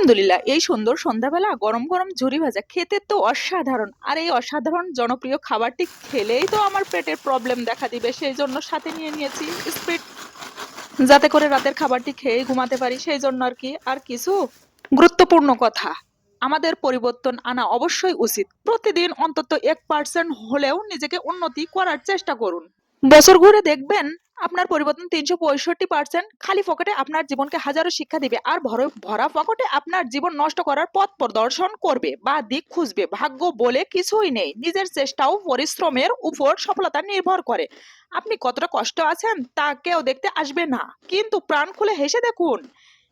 আলহামদুলিল্লাহ, এই সুন্দর সন্ধ্যাবেলা গরম গরম ঝুরি ভাজা খেতে তো অসাধারণ। আর এই অসাধারণ জনপ্রিয় খাবারটি খেলেই তো আমার পেটের প্রবলেম দেখা দিবে, সেই জন্য সাথে নিয়ে নিয়েছি স্প্রিট, যাতে করে রাতের খাবারটি খেয়ে ঘুমাতে পারি, সেই জন্য আর কি। আর কিছু গুরুত্বপূর্ণ কথা, আমাদের পরিবর্তন আনা অবশ্যই উচিত। প্রতিদিন অন্তত 1% হলেও নিজেকে উন্নতি করার চেষ্টা করুন। বছর ঘুরে দেখবেন আপনার পরিবর্তন 365%। খালি পকেটে আপনার জীবনকে হাজারো শিক্ষা দিবে, আর ভরা পকেটে আপনার জীবন নষ্ট করার পথ প্রদর্শন করবে বা দিক খুঁজবে। ভাগ্য বলে কিছুই নেই, নিজের চেষ্টা ও পরিশ্রমের উপর সফলতা নির্ভর করে। আপনি কতটা কষ্ট আছেন তা কেউ দেখতে আসবে না, কিন্তু প্রাণ খুলে হেসে দেখুন,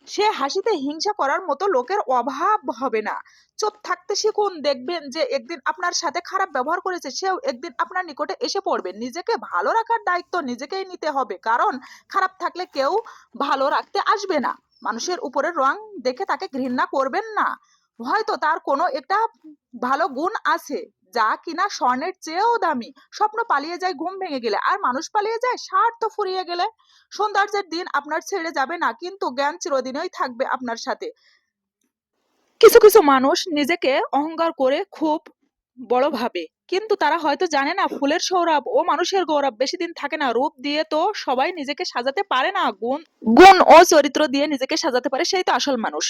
সে হাসিতে হিংসা করার মতো লোকের অভাব হবে না। চুপ থাকতে শিখুন, দেখবেন যে একদিন আপনার সাথে খারাপ ব্যবহার করেছে সেও একদিন আপনার নিকটে এসে পড়বে। নিজেকে ভালো রাখার দায়িত্ব নিজেকেই নিতে হবে, কারণ খারাপ থাকলে কেউ ভালো রাখতে আসবে না। মানুষের উপরের রং দেখে তাকে ঘৃণা করবেন না, হয়তো তার কোনো একটা ভালো গুণ আছে যা কিনা স্বর্ণের চেয়েও দামি। স্বপ্ন পালিয়ে যায় ঘুম ভেঙে গেলে, আর মানুষ পালিয়ে যায় স্বার্থ ফুরিয়ে গেলে। সৌন্দর্যের দিন আপনার ছেড়ে যাবে না, কিন্তু জ্ঞান চিরদিনই থাকবে আপনার সাথে। কিছু কিছু মানুষ নিজেকে অহংকার করে খুব বড় ভাবে, কিন্তু তারা হয়তো জানে না ফুলের সৌরভ ও মানুষের গৌরব বেশি দিন থাকে না। রূপ দিয়ে তো সবাই নিজেকে সাজাতে পারে না, গুণ গুণ ও চরিত্র দিয়ে নিজেকে সাজাতে পারে, সেই তো আসল মানুষ।